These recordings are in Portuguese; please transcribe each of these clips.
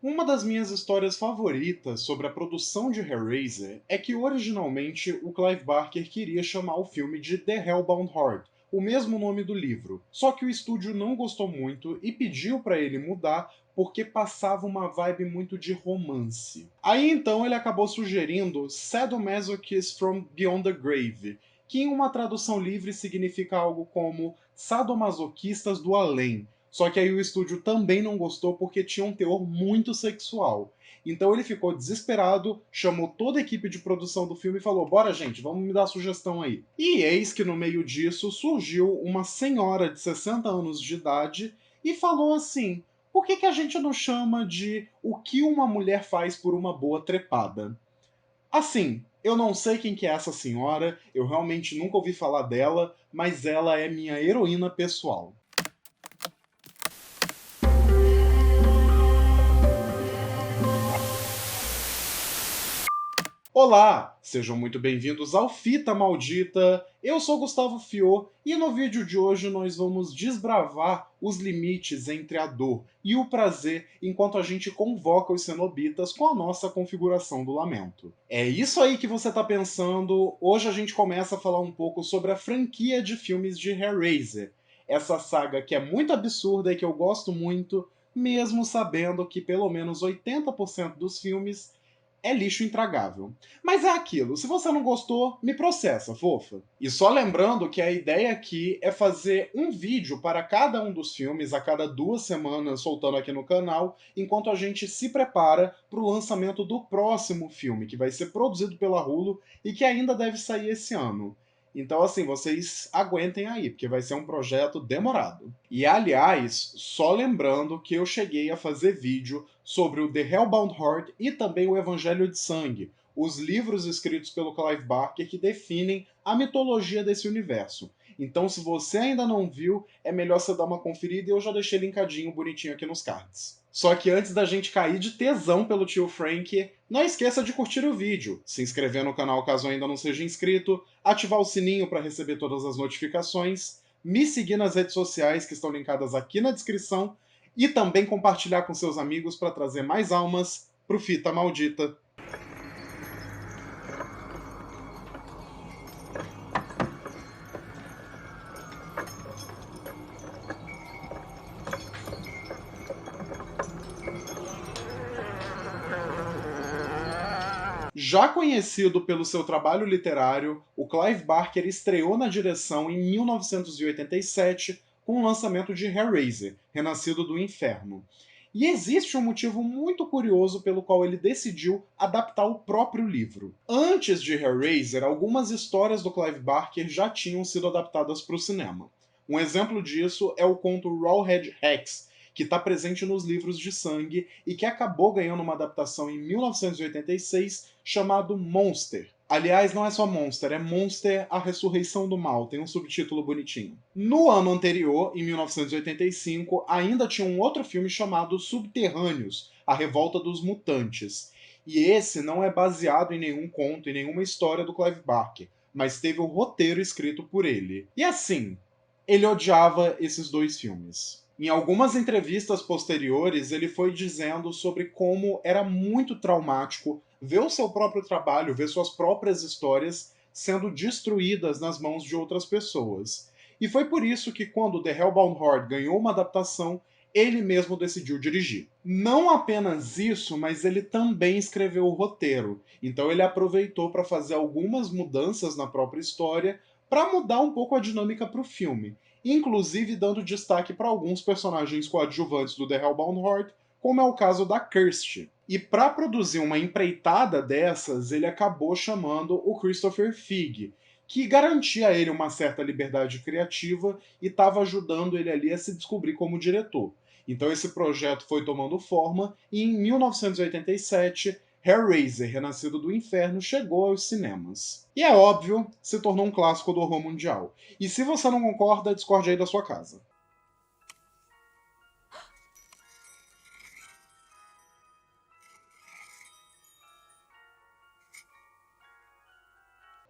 Uma das minhas histórias favoritas sobre a produção de Hellraiser é que originalmente o Clive Barker queria chamar o filme de The Hellbound Heart, o mesmo nome do livro. Só que o estúdio não gostou muito e pediu para ele mudar porque passava uma vibe muito de romance. Aí então ele acabou sugerindo Sadomasochists from Beyond the Grave, que em uma tradução livre significa algo como sadomasoquistas do além. Só que aí o estúdio também não gostou porque tinha um teor muito sexual. Então ele ficou desesperado, chamou toda a equipe de produção do filme e falou: Bora, gente, vamos me dar sugestão aí. E eis que no meio disso surgiu uma senhora de 60 anos de idade e falou assim: Por que a gente não chama de O que uma mulher faz por uma boa trepada? Assim, eu não sei quem que é essa senhora, eu realmente nunca ouvi falar dela, mas ela é minha heroína pessoal. Olá, sejam muito bem-vindos ao Fita Maldita. Eu sou Gustavo Fior e no vídeo de hoje nós vamos desbravar os limites entre a dor e o prazer enquanto a gente convoca os cenobitas com a nossa configuração do lamento. É isso aí que você está pensando. Hoje a gente começa a falar um pouco sobre a franquia de filmes de Hellraiser. Essa saga que é muito absurda e que eu gosto muito, mesmo sabendo que pelo menos 80% dos filmes é lixo intragável. Mas é aquilo, se você não gostou, me processa, fofa. E só lembrando que a ideia aqui é fazer um vídeo para cada um dos filmes a cada 2 semanas, soltando aqui no canal, enquanto a gente se prepara para o lançamento do próximo filme, que vai ser produzido pela Hulu e que ainda deve sair esse ano. Então, assim, vocês aguentem aí, porque vai ser um projeto demorado. E, aliás, só lembrando que eu cheguei a fazer vídeo sobre o The Hellbound Heart e também o Evangelho de Sangue, os livros escritos pelo Clive Barker que definem a mitologia desse universo. Então, se você ainda não viu, é melhor você dar uma conferida e eu já deixei linkadinho bonitinho aqui nos cards. Só que antes da gente cair de tesão pelo tio Frank, não esqueça de curtir o vídeo, se inscrever no canal caso ainda não seja inscrito, ativar o sininho para receber todas as notificações, me seguir nas redes sociais que estão linkadas aqui na descrição e também compartilhar com seus amigos para trazer mais almas pro Fita Maldita. Já conhecido pelo seu trabalho literário, o Clive Barker estreou na direção em 1987 com o lançamento de Hellraiser, Renascido do Inferno. E existe um motivo muito curioso pelo qual ele decidiu adaptar o próprio livro. Antes de Hellraiser, algumas histórias do Clive Barker já tinham sido adaptadas para o cinema. Um exemplo disso é o conto Rawhead Rex, que está presente nos livros de sangue e que acabou ganhando uma adaptação em 1986 chamado Monster. Aliás, não é só Monster, é Monster, a Ressurreição do Mal, tem um subtítulo bonitinho. No ano anterior, em 1985, ainda tinha um outro filme chamado Subterrâneos, A Revolta dos Mutantes. E esse não é baseado em nenhum conto, em nenhuma história do Clive Barker, mas teve o roteiro escrito por ele. E assim, ele odiava esses dois filmes. Em algumas entrevistas posteriores, ele foi dizendo sobre como era muito traumático ver o seu próprio trabalho, ver suas próprias histórias sendo destruídas nas mãos de outras pessoas. E foi por isso que, quando The Hellbound Heart ganhou uma adaptação, ele mesmo decidiu dirigir. Não apenas isso, mas ele também escreveu o roteiro. Então ele aproveitou para fazer algumas mudanças na própria história para mudar um pouco a dinâmica para o filme, inclusive dando destaque para alguns personagens coadjuvantes do The Hellbound Heart, como é o caso da Kirsty. E para produzir uma empreitada dessas, ele acabou chamando o Christopher Figg, que garantia a ele uma certa liberdade criativa e estava ajudando ele ali a se descobrir como diretor. Então esse projeto foi tomando forma e em 1987 Hellraiser, Renascido do Inferno, chegou aos cinemas. E é óbvio, se tornou um clássico do horror mundial. E se você não concorda, discorde aí da sua casa.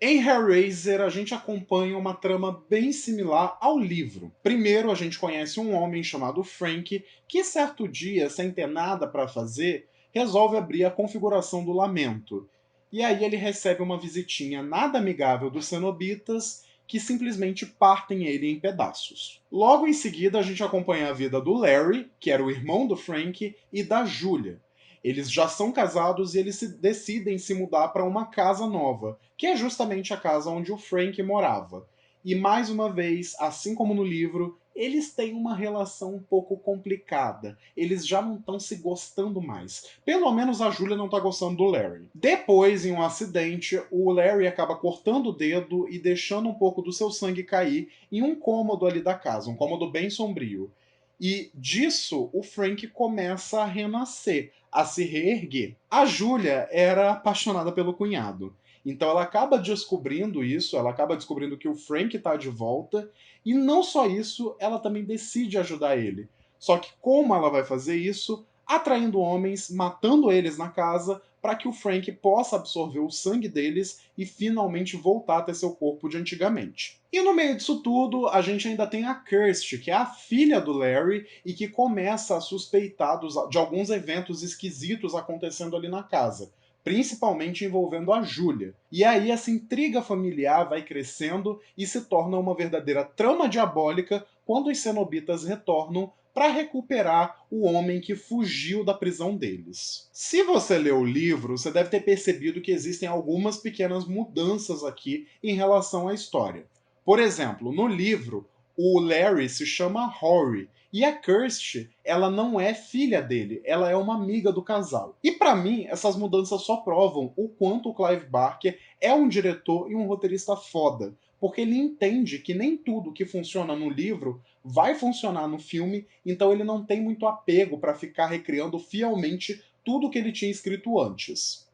Em Hellraiser, a gente acompanha uma trama bem similar ao livro. Primeiro, a gente conhece um homem chamado Frank, que certo dia, sem ter nada para fazer, resolve abrir a configuração do lamento. E aí ele recebe uma visitinha nada amigável dos cenobitas, que simplesmente partem ele em pedaços. Logo em seguida, a gente acompanha a vida do Larry, que era o irmão do Frank, e da Julia. Eles já são casados e eles decidem se mudar para uma casa nova, que é justamente a casa onde o Frank morava. E mais uma vez, assim como no livro, eles têm uma relação um pouco complicada. Eles já não estão se gostando mais. Pelo menos a Julia não está gostando do Larry. Depois, em um acidente, o Larry acaba cortando o dedo e deixando um pouco do seu sangue cair em um cômodo ali da casa, um cômodo bem sombrio. E disso o Frank começa a renascer, a se reerguer. A Julia era apaixonada pelo cunhado. Então ela acaba descobrindo isso, ela acaba descobrindo que o Frank está de volta, e não só isso, ela também decide ajudar ele. Só que como ela vai fazer isso? Atraindo homens, matando eles na casa, para que o Frank possa absorver o sangue deles e finalmente voltar a ter seu corpo de antigamente. E no meio disso tudo, a gente ainda tem a Kirsty, que é a filha do Larry e que começa a suspeitar de alguns eventos esquisitos acontecendo ali na casa, principalmente envolvendo a Julia. E aí essa intriga familiar vai crescendo e se torna uma verdadeira trama diabólica quando os cenobitas retornam para recuperar o homem que fugiu da prisão deles. Se você leu o livro, você deve ter percebido que existem algumas pequenas mudanças aqui em relação à história. Por exemplo, no livro, o Larry se chama Rory e a Kirsty, ela não é filha dele, ela é uma amiga do casal. E para mim, essas mudanças só provam o quanto o Clive Barker é um diretor e um roteirista foda, porque ele entende que nem tudo que funciona no livro vai funcionar no filme, então ele não tem muito apego para ficar recriando fielmente tudo que ele tinha escrito antes.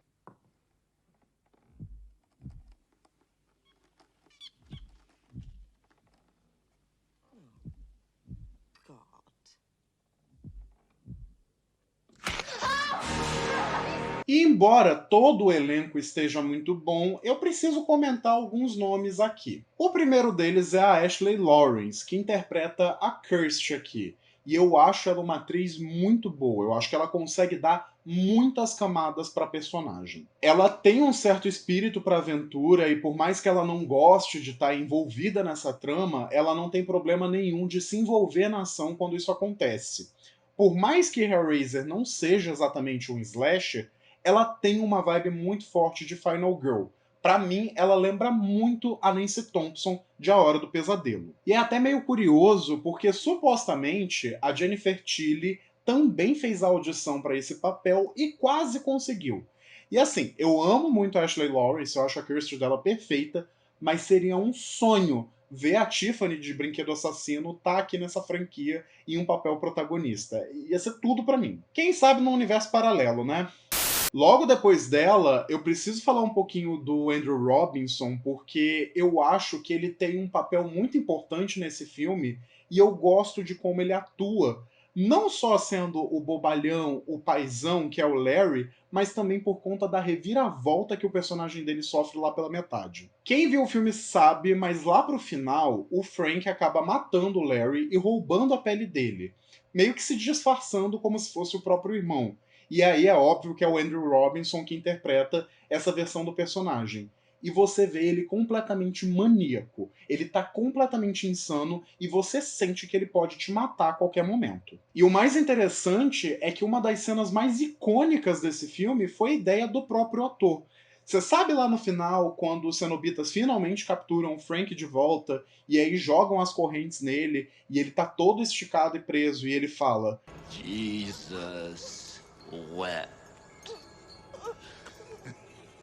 E embora todo o elenco esteja muito bom, eu preciso comentar alguns nomes aqui. O primeiro deles é a Ashley Lawrence, que interpreta a Kirsty aqui. E eu acho ela uma atriz muito boa. Eu acho que ela consegue dar muitas camadas para a personagem. Ela tem um certo espírito para aventura e por mais que ela não goste de estar envolvida nessa trama, ela não tem problema nenhum de se envolver na ação quando isso acontece. Por mais que Hellraiser não seja exatamente um slasher, ela tem uma vibe muito forte de Final Girl. Pra mim, ela lembra muito a Nancy Thompson de A Hora do Pesadelo. E é até meio curioso, porque supostamente a Jennifer Tilly também fez a audição para esse papel e quase conseguiu. E assim, eu amo muito a Ashley Lawrence, eu acho a Kirsty dela perfeita, mas seria um sonho ver a Tiffany de Brinquedo Assassino tá aqui nessa franquia em um papel protagonista. Ia ser tudo para mim. Quem sabe num universo paralelo, né? Logo depois dela, eu preciso falar um pouquinho do Andrew Robinson, porque eu acho que ele tem um papel muito importante nesse filme e eu gosto de como ele atua. Não só sendo o bobalhão, o paizão, que é o Larry, mas também por conta da reviravolta que o personagem dele sofre lá pela metade. Quem viu o filme sabe, mas lá pro final, o Frank acaba matando o Larry e roubando a pele dele, meio que se disfarçando como se fosse o próprio irmão. E aí é óbvio que é o Andrew Robinson que interpreta essa versão do personagem. E você vê ele completamente maníaco. Ele tá completamente insano e você sente que ele pode te matar a qualquer momento. E o mais interessante é que uma das cenas mais icônicas desse filme foi a ideia do próprio ator. Você sabe lá no final, quando os cenobitas finalmente capturam o Frank de volta e aí jogam as correntes nele e ele tá todo esticado e preso e ele fala: Jesus wept.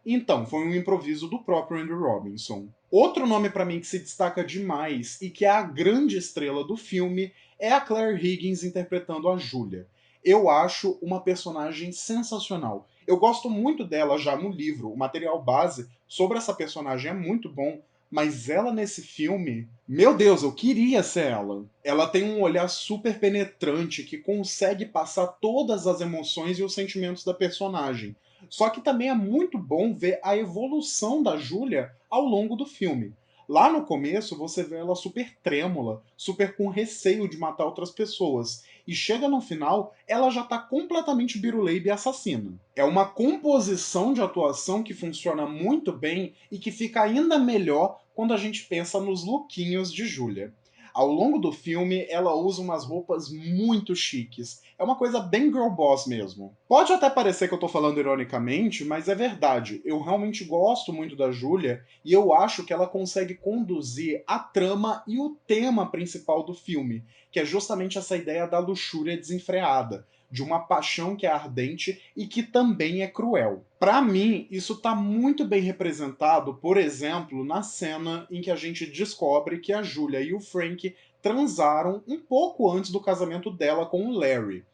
então, foi um improviso do próprio Andrew Robinson. Outro nome para mim que se destaca demais e que é a grande estrela do filme é a Claire Higgins interpretando a Julia. Eu acho uma personagem sensacional. Eu gosto muito dela já no livro, o material base sobre essa personagem é muito bom, mas ela nesse filme, meu Deus, eu queria ser ela. Ela tem um olhar super penetrante que consegue passar todas as emoções e os sentimentos da personagem Só que também é muito bom ver a evolução da Julia ao longo do filme. Lá no começo você vê ela super trêmula, super com receio de matar outras pessoas. E chega no final, ela já tá completamente biruleibe e assassina. É uma composição de atuação que funciona muito bem e que fica ainda melhor quando a gente pensa nos lookinhos de Julia. Ao longo do filme, ela usa umas roupas muito chiques. É uma coisa bem girl boss mesmo. Pode até parecer que eu tô falando ironicamente, mas é verdade. Eu realmente gosto muito da Julia e eu acho que ela consegue conduzir a trama e o tema principal do filme, que é justamente essa ideia da luxúria desenfreada, de uma paixão que é ardente e que também é cruel. Para mim, isso está muito bem representado, por exemplo, na cena em que a gente descobre que a Julia e o Frank transaram um pouco antes do casamento dela com o Larry.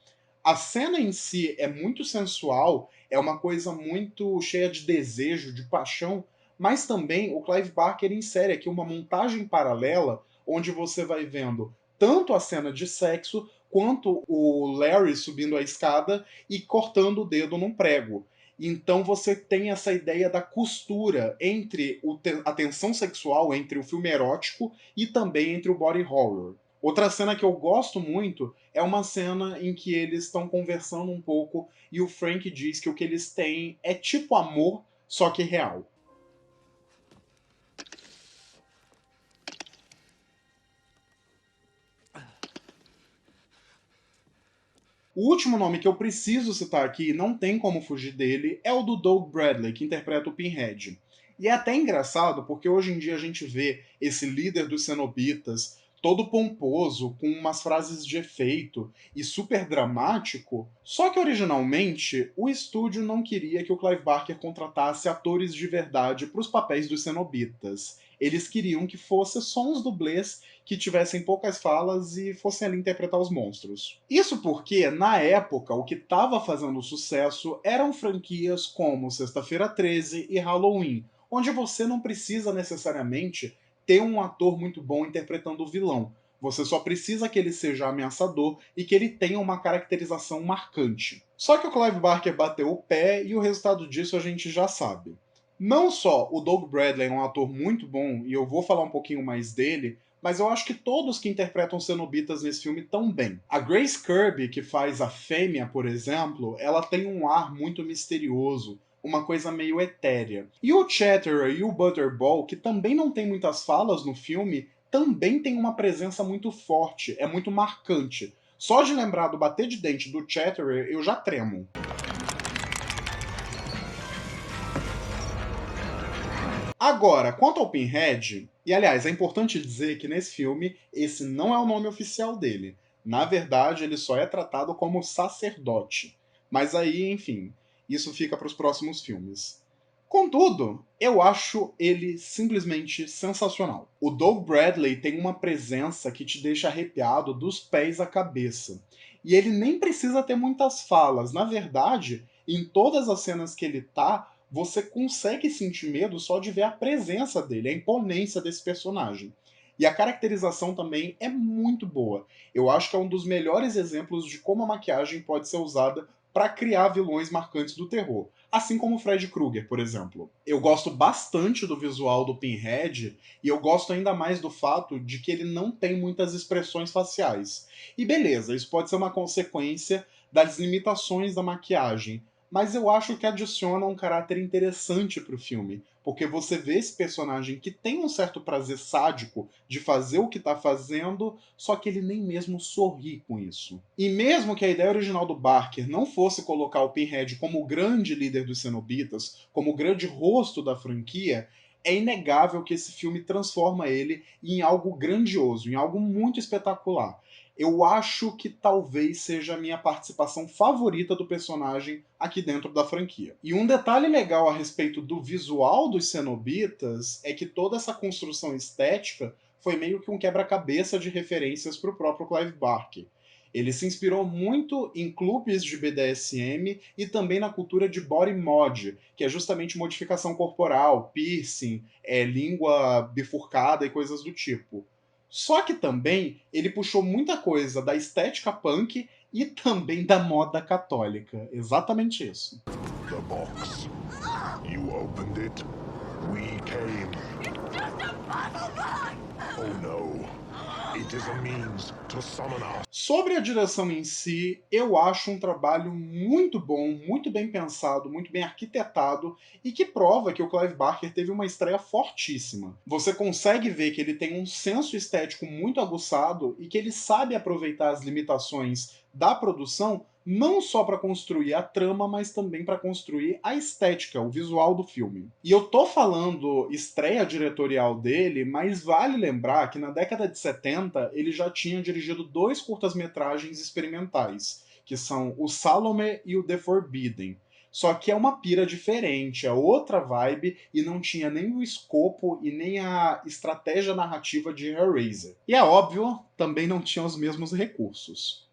A cena em si é muito sensual, é uma coisa muito cheia de desejo, de paixão, mas também o Clive Barker insere aqui uma montagem paralela onde você vai vendo tanto a cena de sexo quanto o Larry subindo a escada e cortando o dedo num prego. Então você tem essa ideia da costura entre a tensão sexual, entre o filme erótico e também entre o body horror. Outra cena que eu gosto muito é uma cena em que eles estão conversando um pouco e o Frank diz que o que eles têm é tipo amor, só que real. O último nome que eu preciso citar aqui, não tem como fugir dele, é o do Doug Bradley, que interpreta o Pinhead. E é até engraçado porque hoje em dia a gente vê esse líder dos cenobitas todo pomposo, com umas frases de efeito e super dramático. Só que originalmente o estúdio não queria que o Clive Barker contratasse atores de verdade para os papéis dos cenobitas. Eles queriam que fossem só uns dublês que tivessem poucas falas e fossem ali interpretar os monstros. Isso porque, na época, o que estava fazendo sucesso eram franquias como Sexta-feira 13 e Halloween, onde você não precisa necessariamente ter um ator muito bom interpretando o vilão. Você só precisa que ele seja ameaçador e que ele tenha uma caracterização marcante. Só que o Clive Barker bateu o pé e o resultado disso a gente já sabe. Não só o Doug Bradley é um ator muito bom, e eu vou falar um pouquinho mais dele, mas eu acho que todos que interpretam cenobitas nesse filme tão bem. A Grace Kirby, que faz a fêmea, por exemplo, ela tem um ar muito misterioso, uma coisa meio etérea. E o Chatterer e o Butterball, que também não tem muitas falas no filme, também tem uma presença muito forte, é muito marcante. Só de lembrar do bater de dente do Chatterer, eu já tremo. Agora, quanto ao Pinhead, e aliás, é importante dizer que nesse filme esse não é o nome oficial dele. Na verdade, ele só é tratado como sacerdote. Mas aí, enfim, isso fica para os próximos filmes. Contudo, eu acho ele simplesmente sensacional. O Doug Bradley tem uma presença que te deixa arrepiado dos pés à cabeça. E ele nem precisa ter muitas falas. Na verdade, em todas as cenas que ele tá, você consegue sentir medo só de ver a presença dele, a imponência desse personagem. E a caracterização também é muito boa. Eu acho que é um dos melhores exemplos de como a maquiagem pode ser usada para criar vilões marcantes do terror. Assim como o Fred Krueger, por exemplo. Eu gosto bastante do visual do Pinhead e eu gosto ainda mais do fato de que ele não tem muitas expressões faciais. E beleza, isso pode ser uma consequência das limitações da maquiagem, mas eu acho que adiciona um caráter interessante pro filme, porque você vê esse personagem que tem um certo prazer sádico de fazer o que tá fazendo, só que ele nem mesmo sorri com isso. E mesmo que a ideia original do Barker não fosse colocar o Pinhead como o grande líder dos Cenobitas, como o grande rosto da franquia, é inegável que esse filme transforma ele em algo grandioso, em algo muito espetacular. Eu acho que talvez seja a minha participação favorita do personagem aqui dentro da franquia. E um detalhe legal a respeito do visual dos Cenobitas é que toda essa construção estética foi meio que um quebra-cabeça de referências para o próprio Clive Barker. Ele se inspirou muito em clubes de BDSM e também na cultura de body mod, que é justamente modificação corporal, piercing, língua bifurcada e coisas do tipo. Só que também ele puxou muita coisa da estética punk e também da moda católica. Exatamente isso. The box. You opened it. We came. It's just a puzzle box! Oh no. It is a means to summon us. Sobre a direção em si, eu acho um trabalho muito bom, muito bem pensado, muito bem arquitetado e que prova que o Clive Barker teve uma estreia fortíssima. Você consegue ver que ele tem um senso estético muito aguçado e que ele sabe aproveitar as limitações da produção não só para construir a trama, mas também para construir a estética, o visual do filme. E eu tô falando estreia diretorial dele, mas vale lembrar que na década de 70 ele já tinha dirigido 2 curtas-metragens experimentais, que são o Salome e o The Forbidden. Só que é uma pira diferente, é outra vibe e não tinha nem o escopo e nem a estratégia narrativa de Hellraiser. E é óbvio, também não tinha os mesmos recursos.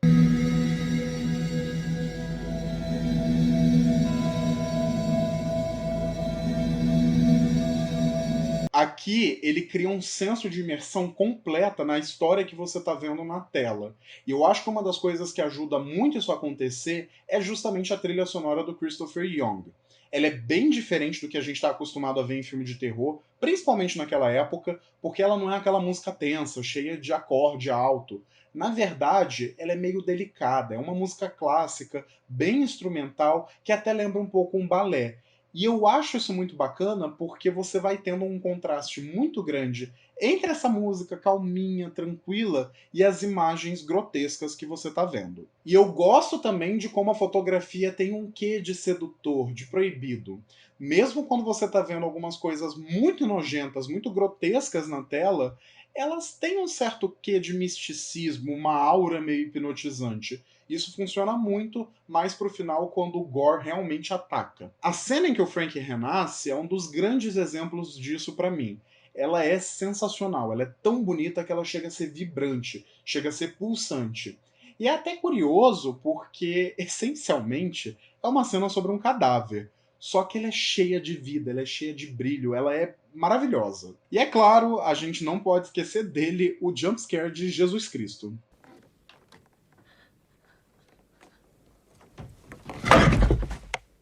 Aqui ele cria um senso de imersão completa na história que você está vendo na tela. E eu acho que uma das coisas que ajuda muito isso a acontecer é justamente a trilha sonora do Christopher Young. Ela é bem diferente do que a gente está acostumado a ver em filme de terror, principalmente naquela época, porque ela não é aquela música tensa, cheia de acorde alto. Na verdade, ela é meio delicada, é uma música clássica, bem instrumental, que até lembra um pouco um balé. E eu acho isso muito bacana porque você vai tendo um contraste muito grande entre essa música calminha, tranquila e as imagens grotescas que você está vendo. E eu gosto também de como a fotografia tem um quê de sedutor, de proibido. Mesmo quando você está vendo algumas coisas muito nojentas, muito grotescas na tela, elas têm um certo quê de misticismo, uma aura meio hipnotizante. Isso funciona muito mais pro final quando o Gore realmente ataca. A cena em que o Frank renasce é um dos grandes exemplos disso para mim. Ela é sensacional, ela é tão bonita que ela chega a ser vibrante, chega a ser pulsante. E é até curioso porque, essencialmente, é uma cena sobre um cadáver. Só que ela é cheia de vida, ela é cheia de brilho, ela é maravilhosa. E é claro, a gente não pode esquecer dele, o jumpscare de Jesus Cristo.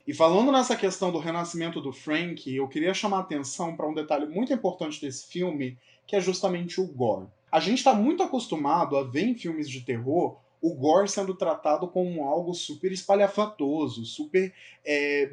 E falando nessa questão do renascimento do Frank, eu queria chamar a atenção para um detalhe muito importante desse filme, que é justamente o gore. A gente está muito acostumado a ver em filmes de terror o gore sendo tratado como algo super espalhafatoso, super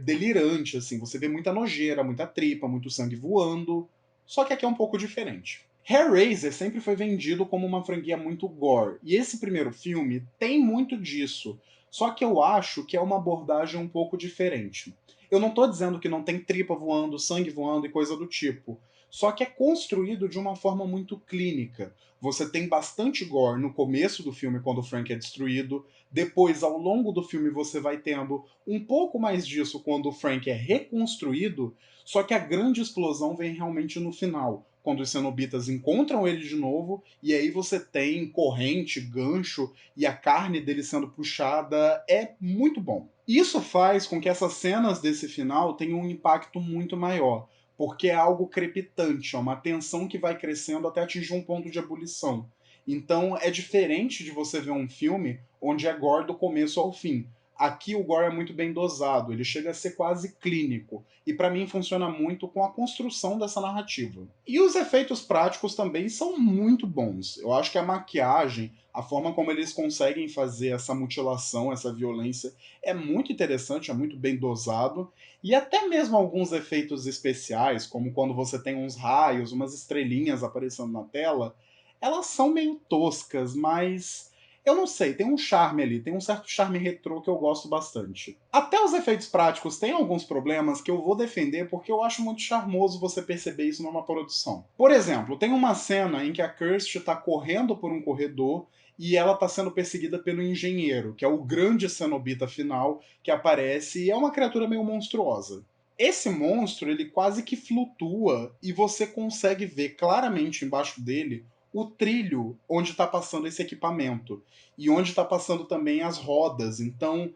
delirante, assim. Você vê muita nojeira, muita tripa, muito sangue voando. Só que aqui é um pouco diferente. Hellraiser sempre foi vendido como uma franquia muito gore, e esse primeiro filme tem muito disso. Só que eu acho que é uma abordagem um pouco diferente. Eu não estou dizendo que não tem tripa voando, sangue voando e coisa do tipo. Só que é construído de uma forma muito clínica. Você tem bastante gore no começo do filme, quando o Frank é destruído. Depois, ao longo do filme, você vai tendo um pouco mais disso quando o Frank é reconstruído. Só que a grande explosão vem realmente no final, quando os cenobitas encontram ele de novo, e aí você tem corrente, gancho e a carne dele sendo puxada. É muito bom. Isso faz com que essas cenas desse final tenham um impacto muito maior, porque é algo crepitante, é uma tensão que vai crescendo até atingir um ponto de ebulição. Então é diferente de você ver um filme onde é gore do começo ao fim. Aqui o gore é muito bem dosado, ele chega a ser quase clínico, e para mim funciona muito com a construção dessa narrativa. E os efeitos práticos também são muito bons. Eu acho que a maquiagem, a forma como eles conseguem fazer essa mutilação, essa violência, é muito interessante, é muito bem dosado, e até mesmo alguns efeitos especiais, como quando você tem uns raios, umas estrelinhas aparecendo na tela, elas são meio toscas, mas eu não sei, tem um charme ali, tem um certo charme retrô que eu gosto bastante. Até os efeitos práticos têm alguns problemas que eu vou defender porque eu acho muito charmoso você perceber isso numa produção. Por exemplo, tem uma cena em que a Kirsty está correndo por um corredor e ela está sendo perseguida pelo engenheiro, que é o grande cenobita final que aparece e é uma criatura meio monstruosa. Esse monstro, ele quase que flutua e você consegue ver claramente embaixo dele o trilho onde está passando esse equipamento e onde está passando também as rodas. Então,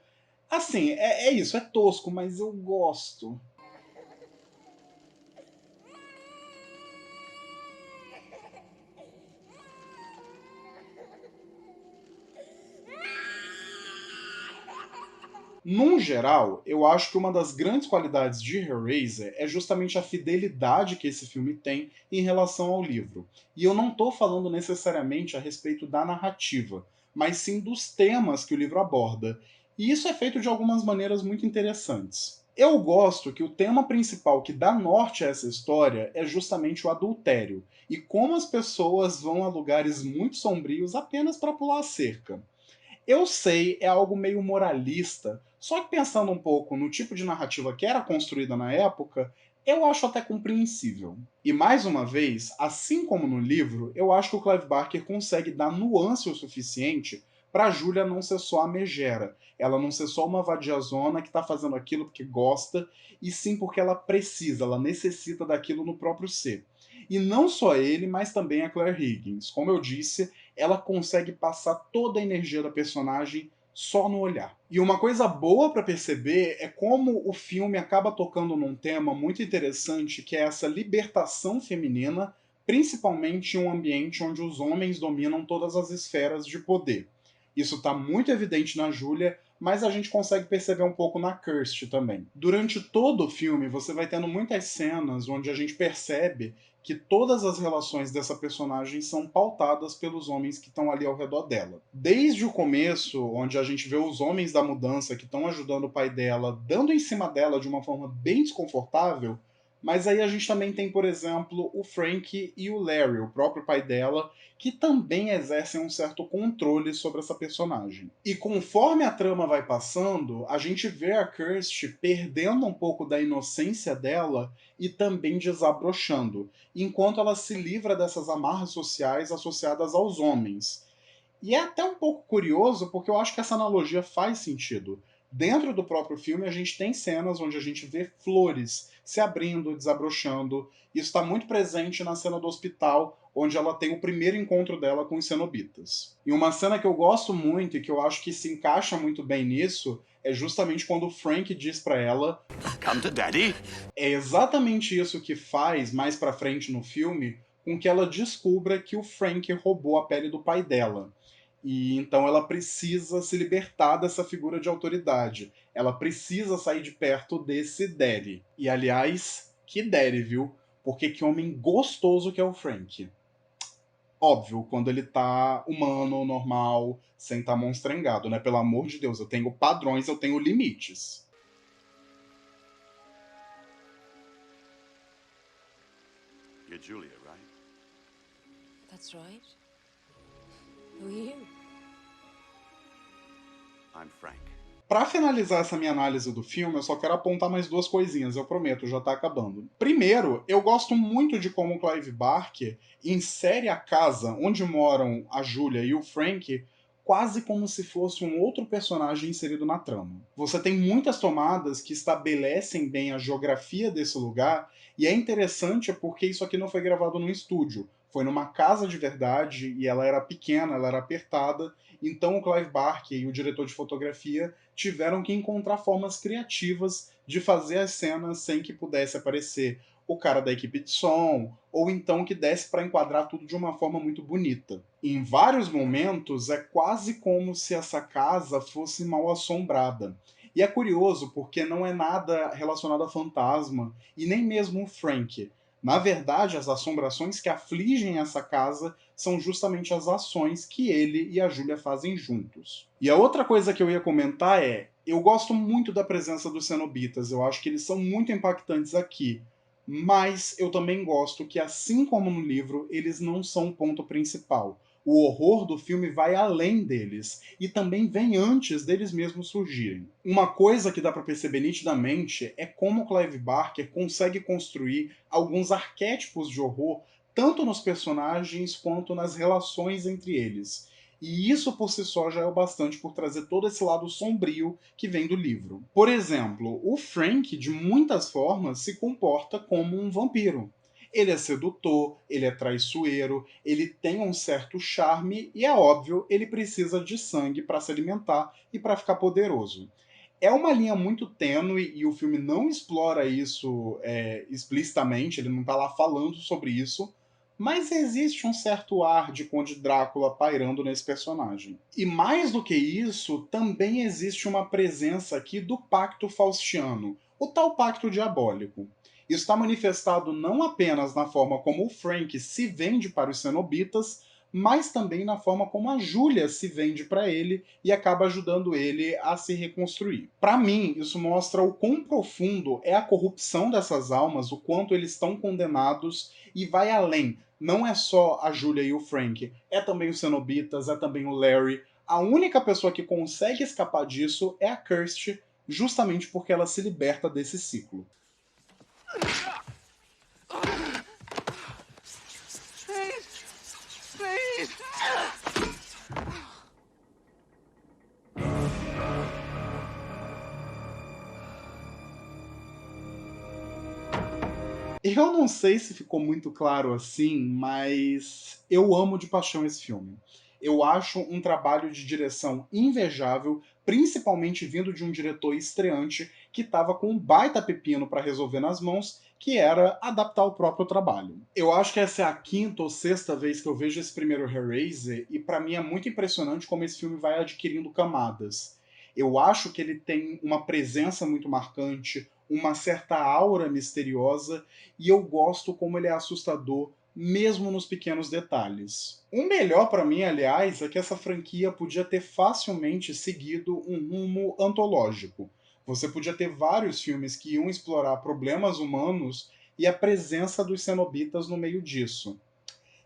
assim, é isso, é tosco, mas eu gosto. Num geral, eu acho que uma das grandes qualidades de Hellraiser é justamente a fidelidade que esse filme tem em relação ao livro. E eu não estou falando necessariamente a respeito da narrativa, mas sim dos temas que o livro aborda. E isso é feito de algumas maneiras muito interessantes. Eu gosto que o tema principal que dá norte a essa história é justamente o adultério, e como as pessoas vão a lugares muito sombrios apenas para pular a cerca. Eu sei, é algo meio moralista, só que pensando um pouco no tipo de narrativa que era construída na época, eu acho até compreensível. E mais uma vez, assim como no livro, eu acho que o Clive Barker consegue dar nuance o suficiente para Julia não ser só a megera, ela não ser só uma vadiazona que está fazendo aquilo porque gosta, e sim porque ela precisa, ela necessita daquilo no próprio ser. E não só ele, mas também a Claire Higgins. Como eu disse, ela consegue passar toda a energia da personagem só no olhar. E uma coisa boa para perceber é como o filme acaba tocando num tema muito interessante, que é essa libertação feminina, principalmente em um ambiente onde os homens dominam todas as esferas de poder. Isso está muito evidente na Julia, mas a gente consegue perceber um pouco na Kirsty também. Durante todo o filme, você vai tendo muitas cenas onde a gente percebe que todas as relações dessa personagem são pautadas pelos homens que estão ali ao redor dela. Desde o começo, onde a gente vê os homens da mudança que estão ajudando o pai dela, dando em cima dela de uma forma bem desconfortável, mas aí a gente também tem, por exemplo, o Frank e o Larry, o próprio pai dela, que também exercem um certo controle sobre essa personagem. E conforme a trama vai passando, a gente vê a Kirsty perdendo um pouco da inocência dela e também desabrochando, enquanto ela se livra dessas amarras sociais associadas aos homens. E é até um pouco curioso, porque eu acho que essa analogia faz sentido. Dentro do próprio filme, a gente tem cenas onde a gente vê flores se abrindo, desabrochando. Isso está muito presente na cena do hospital, onde ela tem o primeiro encontro dela com os cenobitas. E uma cena que eu gosto muito e que eu acho que se encaixa muito bem nisso é justamente quando o Frank diz para ela. Come to daddy. É exatamente isso que faz, mais pra frente no filme, com que ela descubra que o Frank roubou a pele do pai dela. E então ela precisa se libertar dessa figura de autoridade. Ela precisa sair de perto desse Daddy. E aliás, que Daddy, viu? Porque que homem gostoso que é o Frank. Óbvio, quando ele tá humano, normal, sem tá monstrengado, né? Pelo amor de Deus, eu tenho padrões, eu tenho limites. You're Julia, right? That's right. Who are you? I'm Frank. Pra finalizar essa minha análise do filme, eu só quero apontar mais duas coisinhas, eu prometo, já tá acabando. Primeiro, eu gosto muito de como o Clive Barker insere a casa onde moram a Julia e o Frank quase como se fosse um outro personagem inserido na trama. Você tem muitas tomadas que estabelecem bem a geografia desse lugar, e é interessante porque isso aqui não foi gravado num estúdio. Foi numa casa de verdade e ela era pequena, ela era apertada, então o Clive Barker e o diretor de fotografia tiveram que encontrar formas criativas de fazer as cenas sem que pudesse aparecer o cara da equipe de som, ou então que desse para enquadrar tudo de uma forma muito bonita. Em vários momentos é quase como se essa casa fosse mal assombrada. E é curioso porque não é nada relacionado a fantasma e nem mesmo o Frank. Na verdade, as assombrações que afligem essa casa são justamente as ações que ele e a Julia fazem juntos. E a outra coisa que eu ia comentar é: eu gosto muito da presença dos cenobitas, eu acho que eles são muito impactantes aqui. Mas eu também gosto que, assim como no livro, eles não são o ponto principal. O horror do filme vai além deles e também vem antes deles mesmos surgirem. Uma coisa que dá para perceber nitidamente é como Clive Barker consegue construir alguns arquétipos de horror tanto nos personagens quanto nas relações entre eles. E isso por si só já é o bastante por trazer todo esse lado sombrio que vem do livro. Por exemplo, o Frank, de muitas formas, se comporta como um vampiro. Ele é sedutor, ele é traiçoeiro, ele tem um certo charme e, é óbvio, ele precisa de sangue para se alimentar e para ficar poderoso. É uma linha muito tênue e o filme não explora isso explicitamente, ele não está lá falando sobre isso, mas existe um certo ar de Conde Drácula pairando nesse personagem. E mais do que isso, também existe uma presença aqui do Pacto Faustiano, o tal Pacto Diabólico. Isso está manifestado não apenas na forma como o Frank se vende para os cenobitas, mas também na forma como a Júlia se vende para ele e acaba ajudando ele a se reconstruir. Para mim, isso mostra o quão profundo é a corrupção dessas almas, o quanto eles estão condenados e vai além. Não é só a Júlia e o Frank, é também os cenobitas, é também o Larry. A única pessoa que consegue escapar disso é a Kirsty, justamente porque ela se liberta desse ciclo. Eu não sei se ficou muito claro assim, mas eu amo de paixão esse filme. Eu acho um trabalho de direção invejável, principalmente vindo de um diretor estreante que estava com um baita pepino para resolver nas mãos, que era adaptar o próprio trabalho. Eu acho que essa é a quinta ou sexta vez que eu vejo esse primeiro Hellraiser, e para mim é muito impressionante como esse filme vai adquirindo camadas. Eu acho que ele tem uma presença muito marcante, uma certa aura misteriosa, e eu gosto como ele é assustador, mesmo nos pequenos detalhes. O melhor para mim, aliás, é que essa franquia podia ter facilmente seguido um rumo antológico. Você podia ter vários filmes que iam explorar problemas humanos e a presença dos cenobitas no meio disso.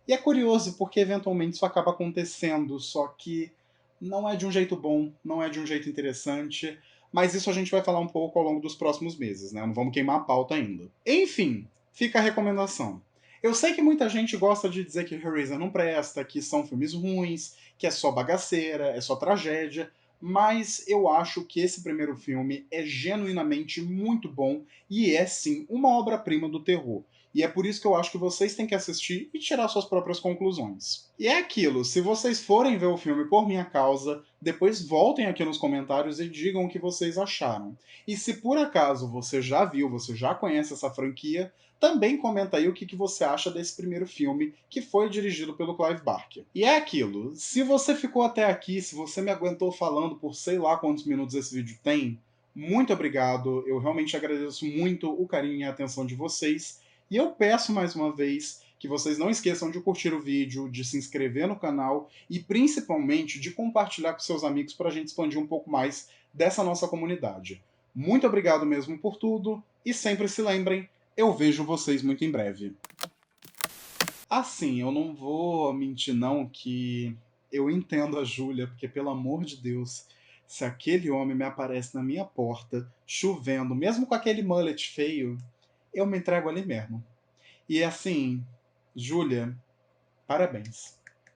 E é curioso porque eventualmente isso acaba acontecendo, só que não é de um jeito bom, não é de um jeito interessante, mas isso a gente vai falar um pouco ao longo dos próximos meses, né? Não vamos queimar a pauta ainda. Enfim, fica a recomendação. Eu sei que muita gente gosta de dizer que Hellraiser não presta, que são filmes ruins, que é só bagaceira, é só tragédia, mas eu acho que esse primeiro filme é genuinamente muito bom e é sim uma obra-prima do terror. E é por isso que eu acho que vocês têm que assistir e tirar suas próprias conclusões. E é aquilo, se vocês forem ver o filme por minha causa, depois voltem aqui nos comentários e digam o que vocês acharam. E se por acaso você já viu, você já conhece essa franquia, também comenta aí o que você acha desse primeiro filme, que foi dirigido pelo Clive Barker. E é aquilo, se você ficou até aqui, se você me aguentou falando por sei lá quantos minutos esse vídeo tem, muito obrigado, eu realmente agradeço muito o carinho e a atenção de vocês. E eu peço mais uma vez que vocês não esqueçam de curtir o vídeo, de se inscrever no canal e principalmente de compartilhar com seus amigos para a gente expandir um pouco mais dessa nossa comunidade. Muito obrigado mesmo por tudo e sempre se lembrem, eu vejo vocês muito em breve. Assim, eu não vou mentir não que eu entendo a Júlia, porque pelo amor de Deus, se aquele homem me aparece na minha porta, chovendo, mesmo com aquele mullet feio, eu me entrego ali mesmo. E assim, Júlia, parabéns.